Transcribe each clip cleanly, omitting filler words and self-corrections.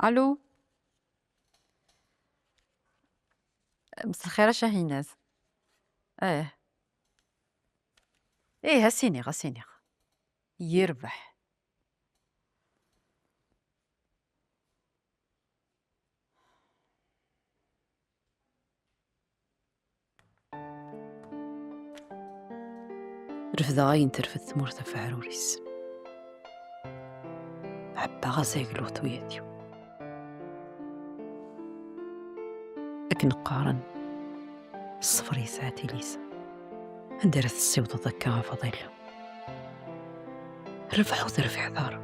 الو. مساء الخير شاهيناز. اه ايه هسيني غسيني يربح. رفضا غاين ترفد مرتفع روريس عبا غزاقلو طوياتيو لكن قارن الصفر ساعتي ليس اندرت السيوط ذكاها فضيلة رفع وترفع دار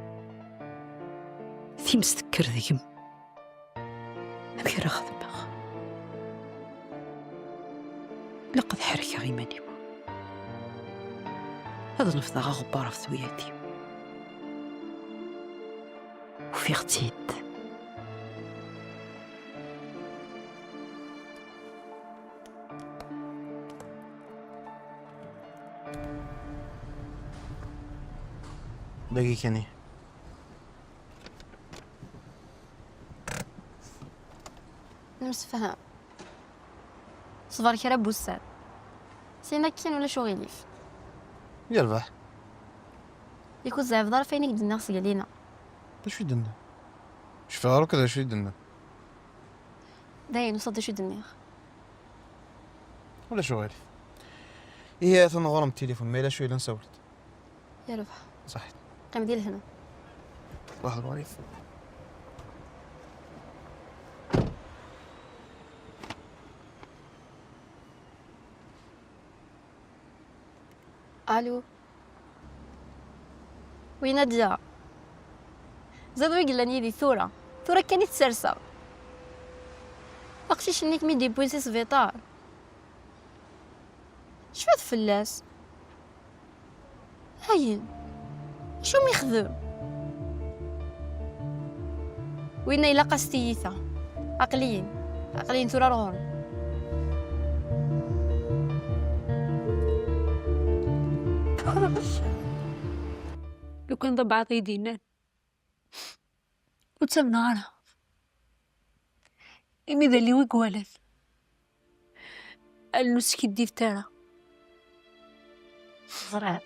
ثي مستكر ذيكم أمير أخذ بخ لقد حركة غيماني هذا نفضا غبارة في ثوياتي وفي اغتيد دقيقة نمسفهم صبر كرا بوسان سينا كاين ولا شو غيليف يربح. يكون زعف دار فين يقد الناس قالينا شو يدنا؟ شو فعلوا كذا شو يدنا؟ داين وصد شو دنيا ولا شو غيري؟ هي ثنا غرم التليفون ما إلا شو إلا نسولت. يا ربح صح. قام ديال هنا واحد ضعيف. الو وين جا زادو يقلاني دي ثورة كانت تسرسا اقشيش انك مي ديبوزي سفيطار شفت فلاس هاين شو ميخذم وين إلا قستيثة عقليين ثورة رغم لو كان ضبعت يدينا وتسمنانا إمي ذا اللي وقوالت النسكي الديفتارة زرعت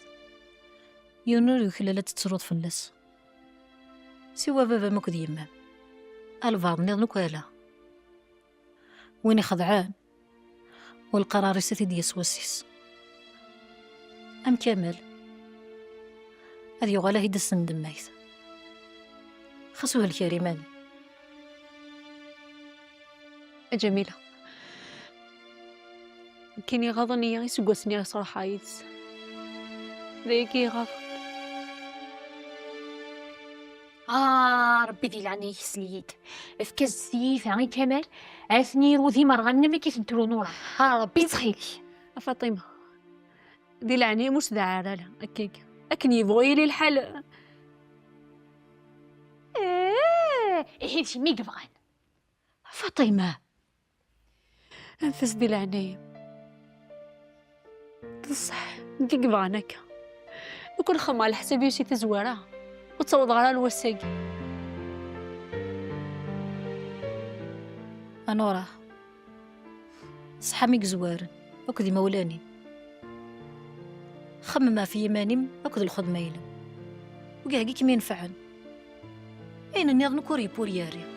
يونور يخلالة تتصرط في اللس سوا بابا مكد يمام البعض نظن كوالا وين خضعان والقرار ستدي يسوسيس أم كامل هذا يغالا هيدا السندم مايث خصوها الكريمان جميلة كيني غضني يسقسني صراحة عايز ذيكي غض ربي دي لعني يسليك افكا الزيف يعني كمال عافني روذي مرغنة ما كيف نترونوها ربي تخيلي فاطمة دي لعني مش دعارة لا أكيك أكني يبغي لي الحال إيه شي مي قبغان فاطمة أنفس دي لعني تصح نكي قبغانك وكل خما على حسابي شي تزوارة وتصوض على الوساق أنورا صحاميك زوارن وكذي مولاني خمم في يماني وكذي الخدمة يلم وكاهكيك ما ينفعن أين النيض نكوري بورياري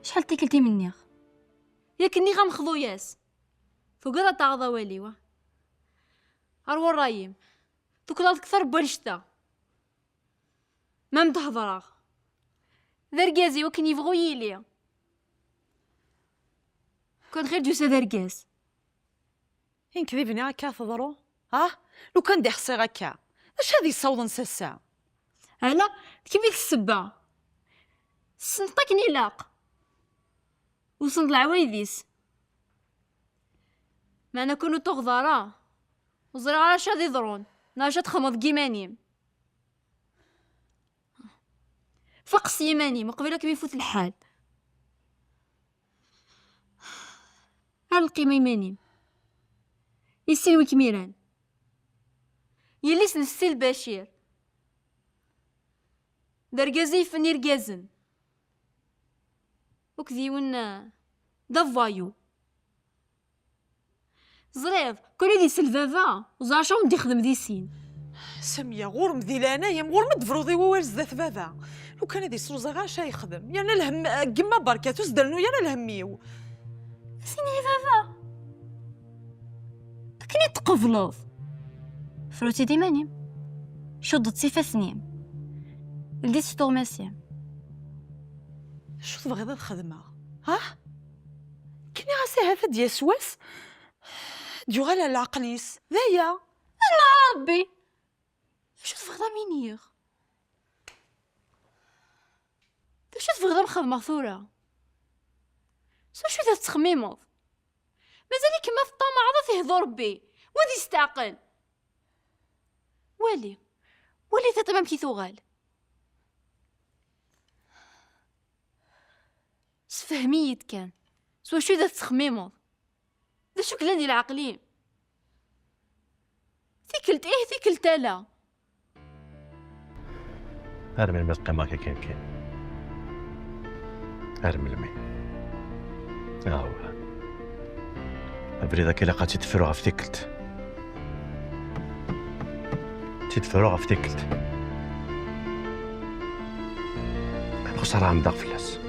شحال تاكلتي مني ياك اني غنخضو ياس فوق هذا تعضى واليوا اروا الرايم تكل اكثر بالشتا ما متهضراغ ذرقازي وكن يبغو يلي كنت غير جوسة ذرقاز هين كذبني هكا تضرو لو كان دي حصي هكا اش هادي الصوت نساسا هلا كيف السبة سنطكني لاق وصند العوايديس ما انا كونو تغضارا وزرع على شاد يضرون ناجا تخمض كيمانيم فقس يماني مقبلك كيما يفوت الحال هل القيمة يمانيم يسين وكميران يليس نستيل بشير درجازي فني رجازن وكذي ونا دافايو زريض كل دي سلفافا وزاشا وندي خدم دي سين سميه غور مذيلانه يا غور مدفروضي ووارز ذات بابا لو كان هذه سوزا غاشا يخدم يعني الهم كما بركاتو سدلنو يعني الهميو سيني فافا كني تقفلوض فروتي ديماني شدت سيفا سنين لديت ستوغماسيا شو تبغي هذا الخدمه ها كني غاسي هذا ديال سواس ديو غالا العقليس ذايا ربي شو تبغي مينيغ شو تبغي مخدمة ثورة شو ذا تخميمض مازالي كما في الطمع عضا فيه ذو ربي ودي يستعقل والي تتمام كي ثوغال سفهميت كان سوا شو ذا تخميمض ذا شو كلاني العقلين ثيكلت ثيكلت لا ارمي المسقى ماكا كين ارمي المي هو ابري ذاك لقات تفرغ افتكلت تتفرغ افتكلت الخسارة عم داق فلاس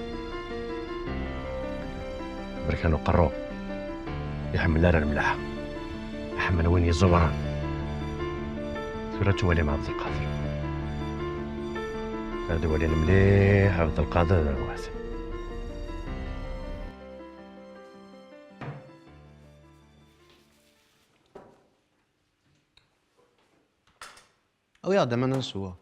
بركانو قرو يحمل لنا الملاحة يحمل وين يزوران سورة ولي مع عبد القادر هذا ولي مليح عبد القادر الواسع او يا دم انا نسوا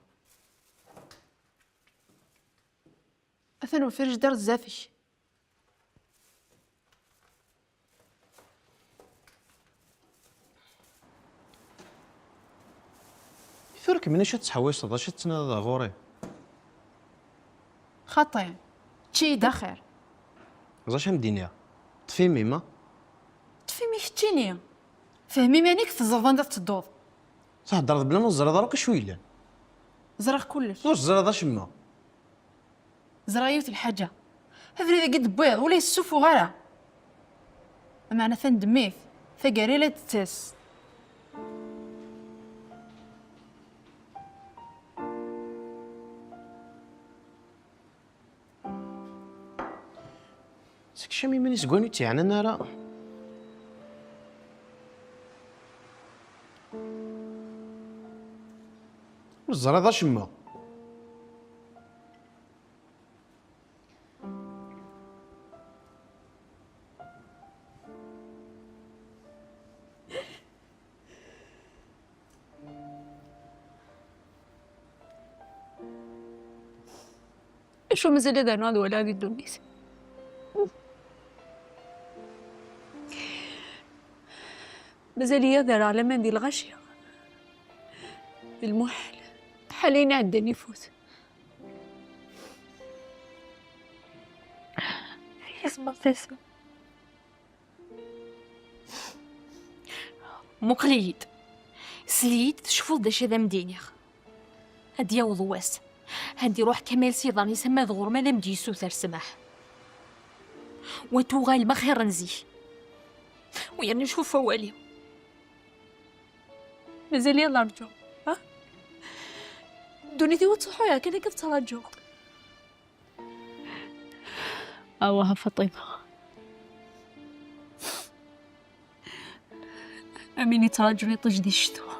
أثنو فرج دار الزافش ثورك مني شت تحويش تضا شت تناضا غوري خطين تشي داخر زاش مدينيا طفي ميما تفهمي شتيني فهمي مانيك في الزرفان دات الدوض تهضر بلا نزر داروك شويلان زرق كلش واش زرا دا شما زرايوت الحاجة هذا قد بيض ولا يسوفو غيره أما أنا ثان دميث ثقاري لا تتاس سكشامي ماني سكوانو تيعنا انا راه الزرا دا شما شو مازال هذا نوع ولا هذه الدنيس مازال يظهر على مندي الغشية المحل حاليا عندنا يفوت اسمع تسمع مقليد سليت تشوفو داش هذا مدينيغ هادي يا وضواس هادي روح كمال سيضان يسمى ذغور مادام دي يسوثر سماح وانتو غايل ما خير نزيه ويعني نشوف فوالي مازال يلا رجعوا ها دونيتي وتصحوا يا كذا كيف تراجعوا أوها فاطمة أميني تراجعي تجدي الشتوى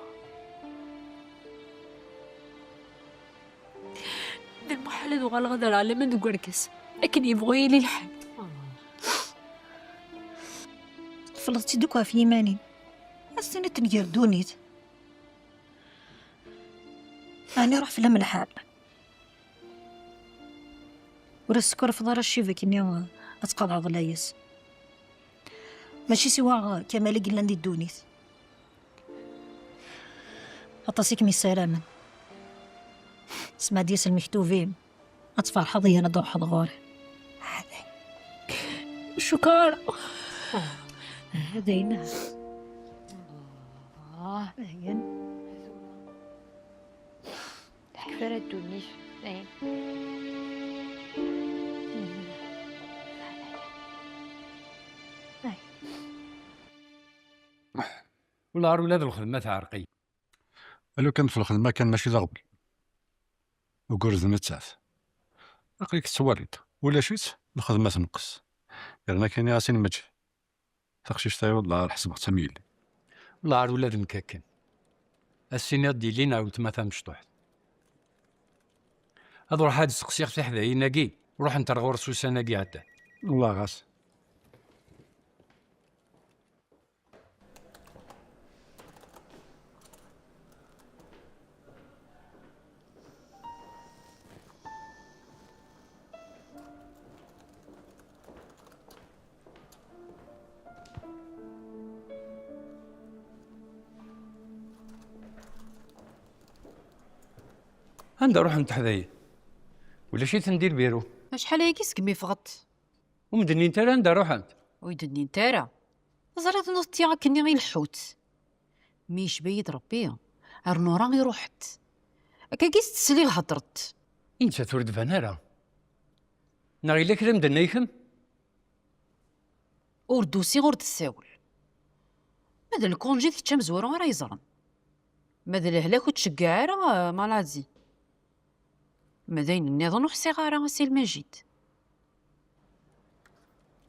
ذا المحل ذو غالغدر على من قرقس لكن يبغي لي الحل فلطتي دوكا في يماني السنة تنجر دونيت أنا روح في الحال ورا السكر في دار الشيفة كني أتقاضى ضلايس ماشي سوا كمال قلنا ندي الدونيت أطاسيك مي سلاما اسمع ديس المكتوبين أطفال حظي أنا ضوء حظ غوري شكرا هذينا هين كفاية الدونيش. ولا ولاد الخدمة تعرقي. لو كان في الخدمة كان ماشي ضغبل وقرز نتساف أقليك تسواليت ولا شيت الخدمة تنقص يعني كاين ياسين مجه تخشيش تاي والله على حسب تميل ولا عاد ولاد مكاكن السينات ديالينا وتماثا مشطوح هذا روح هاد السقسيق في حدايا ناقي وروح انت رغور سوسه ناقي عدا والله غاس عندها روح انت حدايا ولا شي تندير بيرو شحال هيكي سكمي فغط ومدني انت عندها روح انت ويدني نتارا زرات نوضتي غاكني غير الحوت ميش بيد ربي ارنورا غير روحت كاكيس تسلي هضرت انت تورد فنارا ناغي لك كلام دنايكم وردوسي غور تساول ماذا الكونجي تشام زورو راه يزرن ماذا الهلاك وتشقع راه مالازي ماذا نظن صغار سي المجيد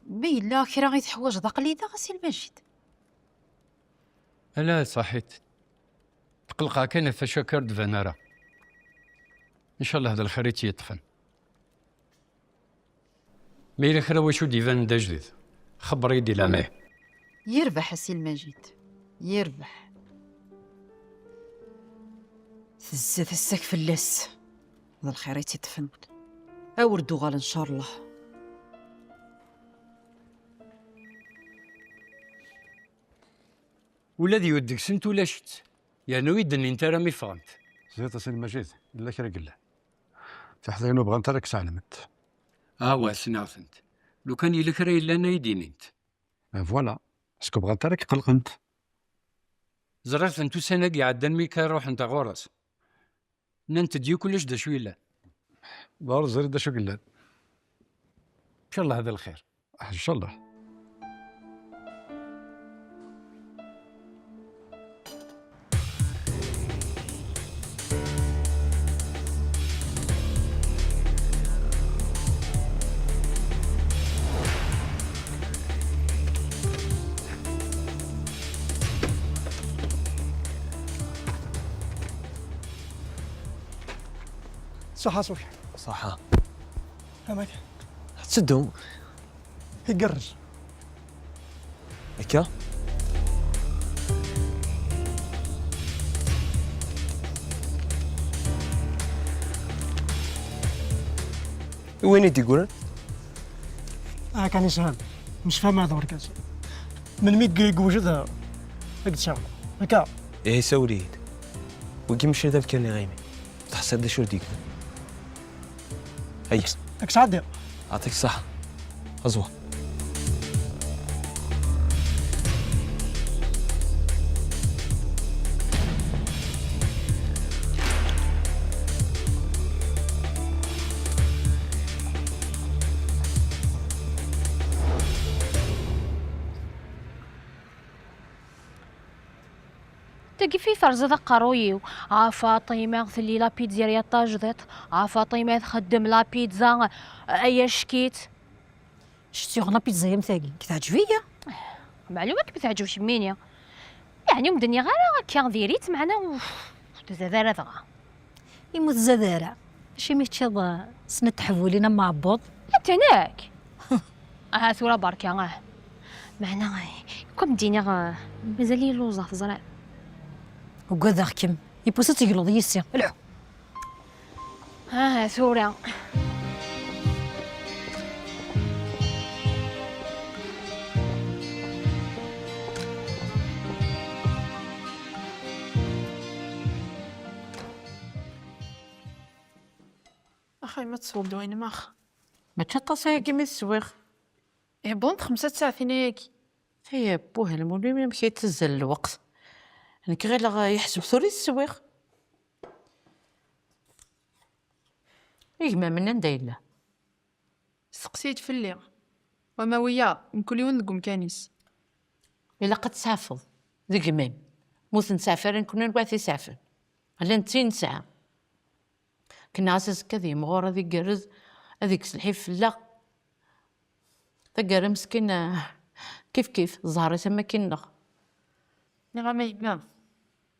بيلا كي راه غيتحواج دقليده غسي المجيد الا صحيت تقلقها كان فشكر دفنارا ان شاء الله هذا الخريط يطفن ميلا خرا وشو ديفان دا جديد خبر يدي لاماه يربح سي المجيد يربح تزاد الساك فلاس هذا الخريط يطفن اوردو غال ان شاء الله ولادي يودك سنت ولا شت يعني ويدني انت راه مي فهمت زيت سين مجيد الا كرا قله تحضينو بغا انت راك سالمت واسنا فهمت لو كان يلك راه الا انا يديني انت فوالا اسكو بغا انت راك قلق انت زرات انتو سنه قاعد مي كان روح انت غورس ننت ديو كلش دا شويه لا دار زري دا شو قلة ان شاء الله هذا الخير ان شاء الله صحة صوفي صحة هذاك تسدو يقرج هكا وين يدي يقولن؟ كان يسهل مش فاهم هذا وركاز من ميك وجدها هكذا شغل هكا ايه سوليد وكي مشي ذا كان غيمي تحسب دا شو ديك هيا هاك سعدي يعطيك الصحة غزوة كيفي فرزة قرويو فاطمة غسلي لا بيتزا ريا طاجدت فاطمة تخدم لا بيتزا ايا شكيت شتي غنا بيتزا يا مثاقي كتعجبيا معلومة كتعجبش منيا يعني مدنيا غير هكا ديريت معنا وتزادر ذغا يموت زدارة شي ميتشاض سنة تحولينا مع بعض انت هناك ثورة بركة معنا كم دينا مازال لي لوزة تزرع وقذا كم يبوسات يقلو ضيسيا العو ثورة اخي ما تصوب دوين ماخ. ما تشطاسها كيما السويغ. ايه بونت 5 ساعات ياكي. هي بوه المولي ما مشي تزل الوقت. انك غير يحسب ثوري السويغ. ما من ندايله. سقسيت في الليل وما ويا من كل يوم نقوم كانيس. إلا قد تحافظ ذيك ميم موث نسافر كنا نبعث يسافر على 90 ساعة كنا عساس كذي مغورة ذيك جرز هذيك سلحيف لا تقرا مسكينة كيف الزهرة تما كينغ نغا ما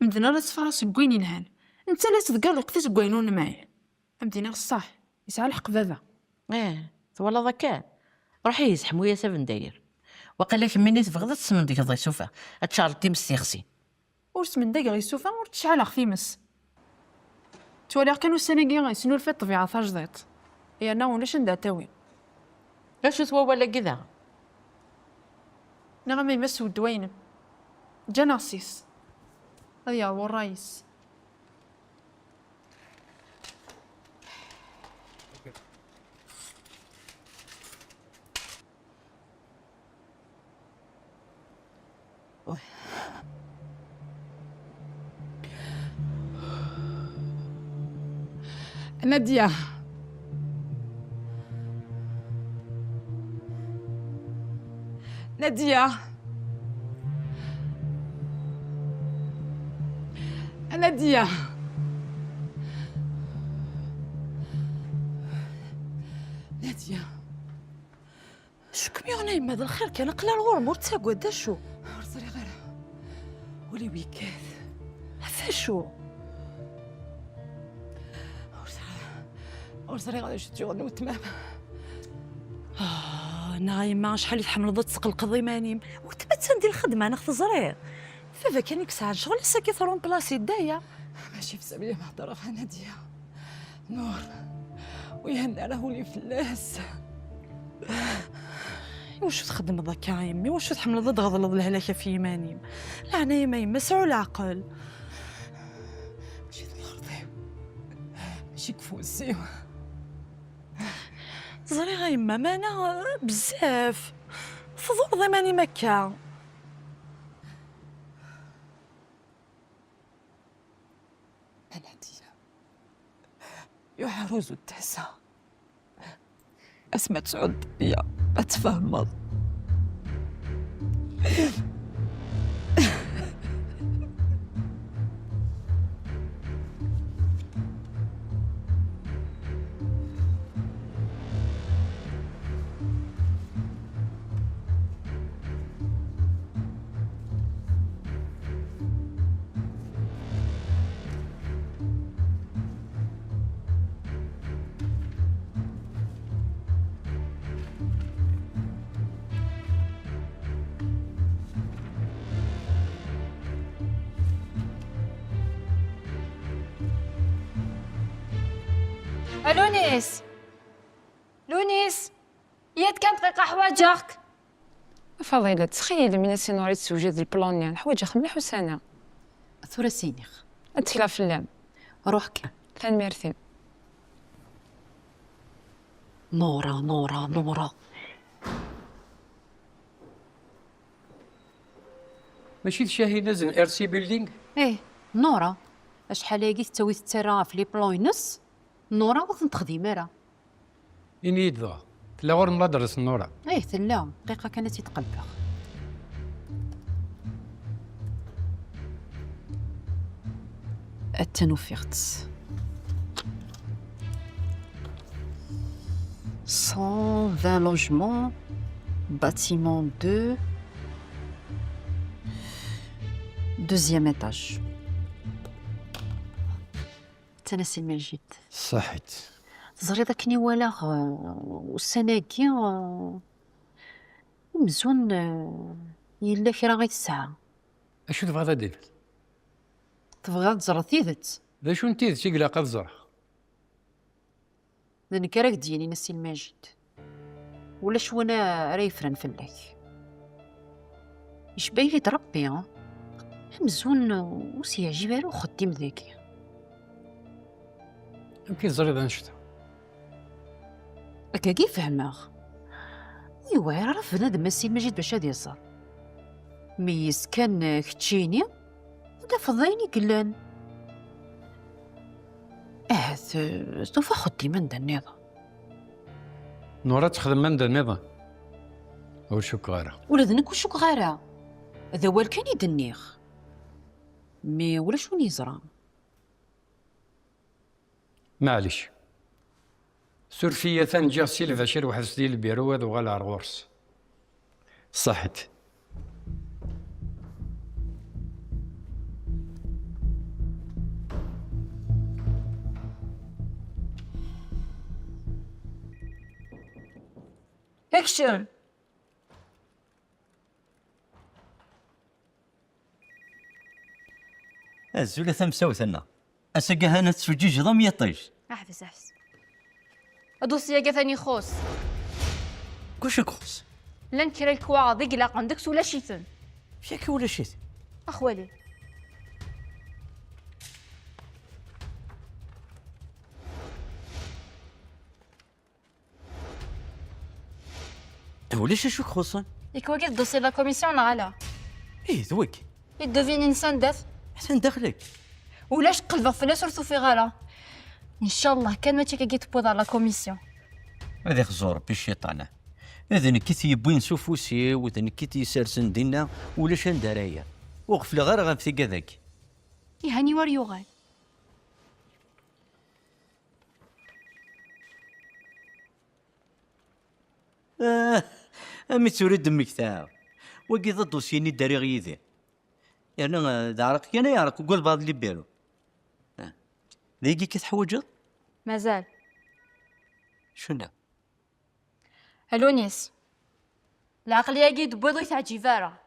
مدنا لا تفرس كوين نهان انت لا تذكر لقيت كوينون معايا فهمتيني الصح يسعى الحق بابا. والله ذكاء روحي يزحمو يا سفن داير وقال لك مني تبغض تسمن ديك ضيسوفا اتشارلتي مسيخسي ورس من داك غيسوفا ور تشعل اختي مس توالي كانوا السناكي غيسنو الفيط طبيعة تاجديط يا انا ولاش ندع تاوي لاش توا ولا كذا نغا ما يمسو الدوين جناسيس هيا هو الرئيس. نادية نادية نادية نادية شكون يا يما هذا الخير كان قلال غرمور تساقوا داشو ورزري غير ولي ويكاد فاشو ورزري غادي شتي غنو تمام. نايمة شحال يتحمل ضد تسقل قضي مانيم وتبات سندي الخدمة انا خزرير فافا كان يكسع شغل ساكي ثرون بلاصي دايا ماشي في سبيل ما هضر غا نادية نور ويهنى له ولي فلاس. واش تخدم ضاك يا يمي واش تحمل ضد غضل الهلاكه في يمانيم لا انا يما يمسعوا العقل ماشي الخرطيب ماشي كفوسي زري غا يما مانا بزاف فضول ضماني مكة نادية يحرز التاسع اسمع تعود بيا اتفهمض لونيس لونيس يد كانت دقيقة حواجك. فضيلة تخيل من السيناريو توجد البلانيان الحوايج مليح وسنة ثورة سينيخ اتلا في اللام روحك ثان ميرثي نورا ماشي تشاهي نازل ار سي بيلدينغ. نورا شحال هاكي تسوي ترى في لي بلوينس نورا وثن تخدم راه إني يدفع تلا غور مدرس النورا. تلا دقيقة كانت يتقلبها التنوفيغت 120 logements bâtiment 2 deuxième étage تنسي المجيد صحيت تزري ذاك نيوالا والسناكي مزون يلا كرا غير الساعة اشو تبغى دير؟ تبغى تزرى تيدت ذا شو نتيذ تيقلا قد زرع ذنك راك ديالي نسي المجيد ولا شو انا ريفرن فلاك يشبه لي ربي مزون وسيعجب له خديم ذاكي يمكن تزري ذا نشتا هكاكي فهماغ. ايوا عرف بنادم السي مجيد باش هادي يصار ميس كان كتشيني هذا فضيني قلان توفى خدي من دا النظام نورا تخدم من دا النظام او شكارة ولدنك وشوك غارة هذا هو كان يدنيغ مي ولا شو يزرى معليش سورفية ثان جا سيلفا شير واحد سديل البيرو هذا وغالا غورس صحت اكشن. الزولة ثمساوثنا أساقا هانا تسوجيج ضم يطيش احبس ادوسي يا ثاني خوص كوش كوس لن كرا الكواعض لا عندك ولا شيثن شاكي ولا شيء اخوالي وليش شو خصوصا يكواكي الدوسي لا كوميسيون على ايه ذوك يدوفين انسان داف حسن دخلك ولاش قلبه فلا سورتو في غالا ان شاء الله كان ما تيكا تبوض على لا كوميسيون هذا خزور بالشيطانة هذا نكيتي يبوين سوفوسي وذا نكيتي يسرسن دينا ولاش ندارايا وغفل غير غنفي كذاك يهاني وريوغال أمي تريد دمك تاعو وكي ضد دوسيني داري غيدي يعني دارك أنا يعرف قول بعض اللي بيرو ذيكي كتحوجض مازال شنو الونيس العقلية قيد بيضو يتعجي فارا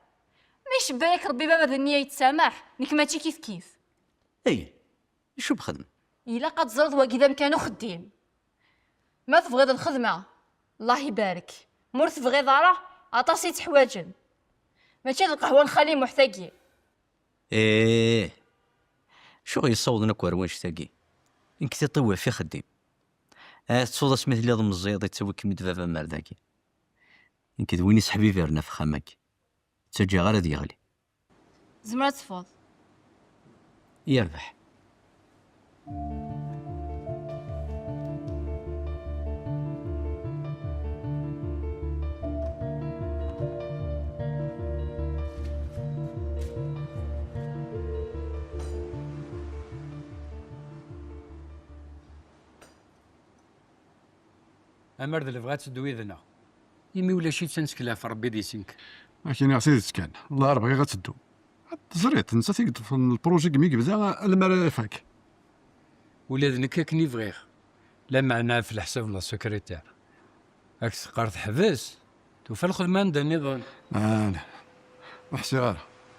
مش بالك ربي بابا ذنية يتسامح نك ماشي كيف كيف اي شو بخدم إلا قد زرد وكذا مكانو خديم ما تبغيض الخدمة الله يبارك مور تبغي ضارة عطاسي تحواجن ماشي القهوة نخلي محتاجي ايه شو يصوضنا كواروش تاقي انك تطوع في خديم تصوض سميت لي ضم الزيض تسوي كمي دفافا مارداكي انك دويني صحبي فيرنا في خامك تسجي غير ديالي زمرة تفوض يربح أمرد اللي بغات تدوي ذنا يمي ولا شي تنسكلا في ربي ديسينك لكن يا سيدي تسكن الله ربي غتدو زريت نسى تيقد في البروجي كمي يبدا المرا فاك ولادنك كني بغيغ لا معناه في الحساب لا سكرتير راك تقدر تحبس توفى الخدمه ندا النظام لا وحسي غير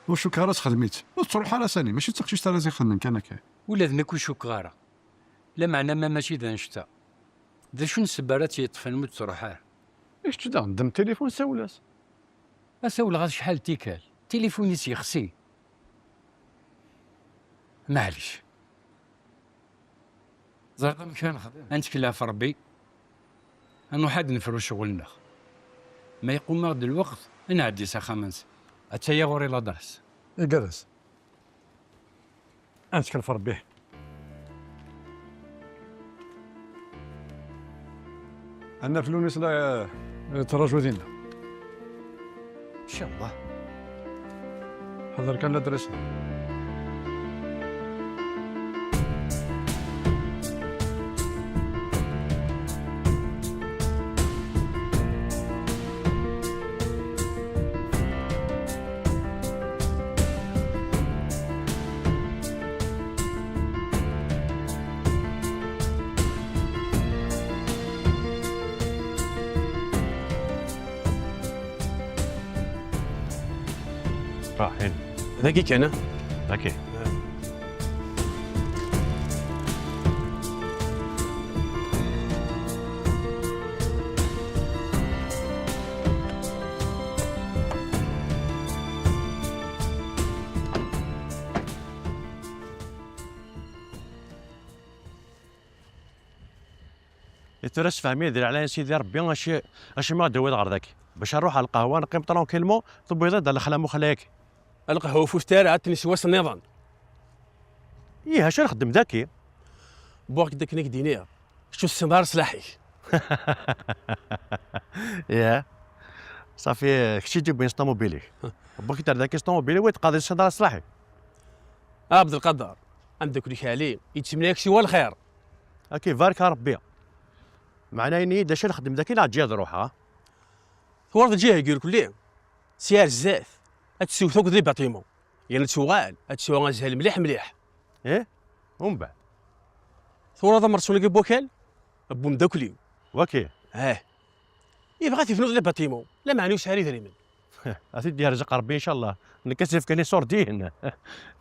وشو كراس خدميت وتروح على ساني ماشي تقشي ترى زي خدمك انا كاين ولادنك وشو كغاره لا معناه ما ماشي ذا نشتا ذا شو نسبارات يطفن موت تروحاه ايش تدا ندم التليفون ساولاس اساول غاد شحال تيكال تليفوني سيخسي معليش زرت مكان خدام انت كلا في ربي انا حد نفرو شغلنا ما يقوم غد الوقت نعدي ساخامنس اتايا غوري لا داس جالس انت كل فربي انا في لونس لا تراجو دينا ان شاء الله حضر كان لا درسنا راحين ذاكيك انا اوكي تراس فهمي دير على سيدي ربي اش ما دويض غير ذاك باش نروح على القهوه نقيم طرونكيلمون طبيضه دار الخلا مخلاك. القهوه في الشارع عاد نسواس النظام. ايه اش نخدم ذاكي بوك داك نيك دينير شو السنار سلاحي. يا صافي كشي تجيب بين طوموبيلي بوك دار ذاك طوموبيلي ويتقاضي السنار صلاحي. عبد القدر عندك لك عليه يتمنى لك شي الخير. اكي بارك ربي معناه اني داش نخدم ذاك لا تجي روحها ورد الجهه يقول لك ليه سيار الزاف هتسوي ثوك ذي باطيمون يعني تسوغال هتسوغ غازها مليح مليح. ايه ومن بعد ثورة ضمر سولك بوكال بو مداكلي وكي يبغى تفنوض لي باطيمون لا معنوش شحال يدري اسيدي يرزق ربي ان شاء الله نكسف كاني سوردين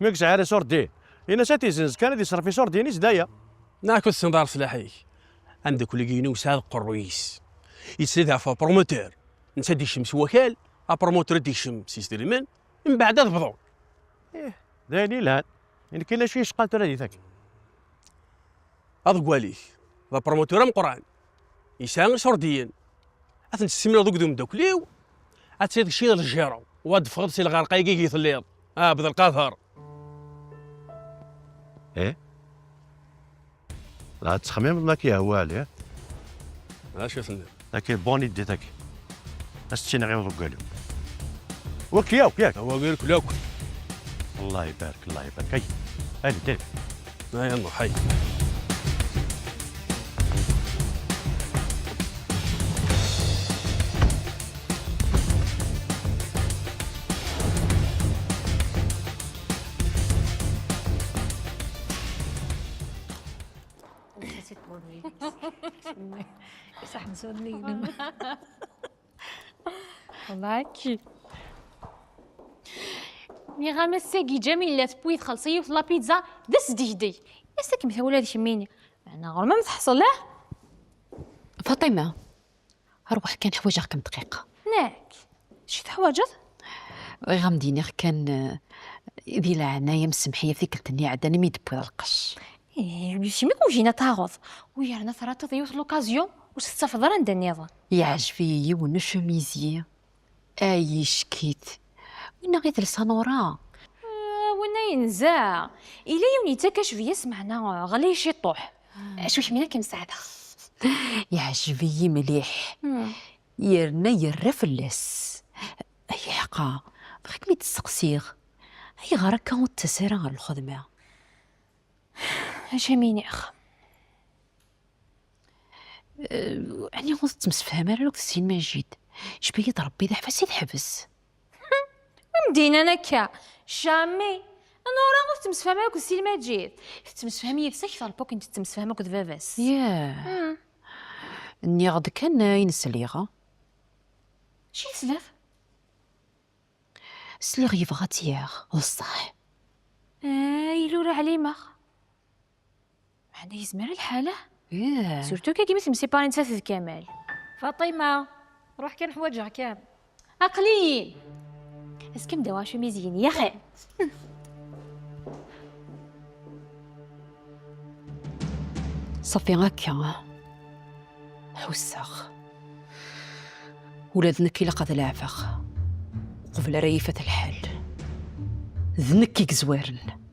ماكش عارف سوردين انا ساتي زنز كان يصرف في سوردين زدايا ناكل السندار سلاحي عندك اللي كينو ساد قرويس يتسدع في بروموتور نسدي الشمس وكال بروموتور دي الشمس يسدري من بعد تفضل دايني لا يعني كاين شي شقات راه ذاك هذا قواليك ذا بروموتور من قران يسان سورديين اتنسمنا ذوك دوم دوكليو اتسيد شي الجيرو واد فغد سي الغرقاي كي الليل بدا القاثر. ايه لا تخمم ما كيهوى عليه اش يسنى ذاك بوني دي ذاك استينا غير قالوا وكياو ياك هو غير كلاك. الله يبارك الله يبارك. هاي هاي دير يلا حي صح نسولي والله كي مي غاما ساقي جميلة بويت خلصي ولا بيتزا دس ديدي يسك مثل هذا شميني انا غير ما متحصل له. فاطمه اروح كان حوايج كم دقيقه ناك شي حواجت غامديني كان ذي العنايه مسمحيه في كلتني عداني ميدبو القش شي ميكون جينا تاغوض ويا رنا ثرات ضيوت لوكازيون واش تستفضل عند النظام يعجبي ون شوميزي اي شكيت وين غير لسانورا وين ينزع الا يوني تكاش في سمعنا غلي شي طوح شو حمينا كم ساعه يعجبي مليح يرنا يرفلس اي حقا بغيك مي تسقسيغ اي غير كان التسارع على الخدمه اش ميني اخ يعني غصت مسفهمه لك السين ماجد شبيه ربي ذا حبس يتحبس مدينه نكا شامي انا راه غصت مسفهمه لك السين ماجد تمسفهمي يفسك فالبوك انت تمسفهمه كذا فافاس ياه اني غد كان ينسليغا شي سلاف سليغ يبغى تياغ بصح يلورا علي مخ هذا يزمر الحاله ياه سورتو كي مثل مسيباني نسات كمال. فاطمه روح كان حوايجها كامل اقليين اسكم دواشو مزيين يا اخي. صافي هكا حوساخ ولاد إلا قد العفاق قبل ريفة الحال ذنكي زوارن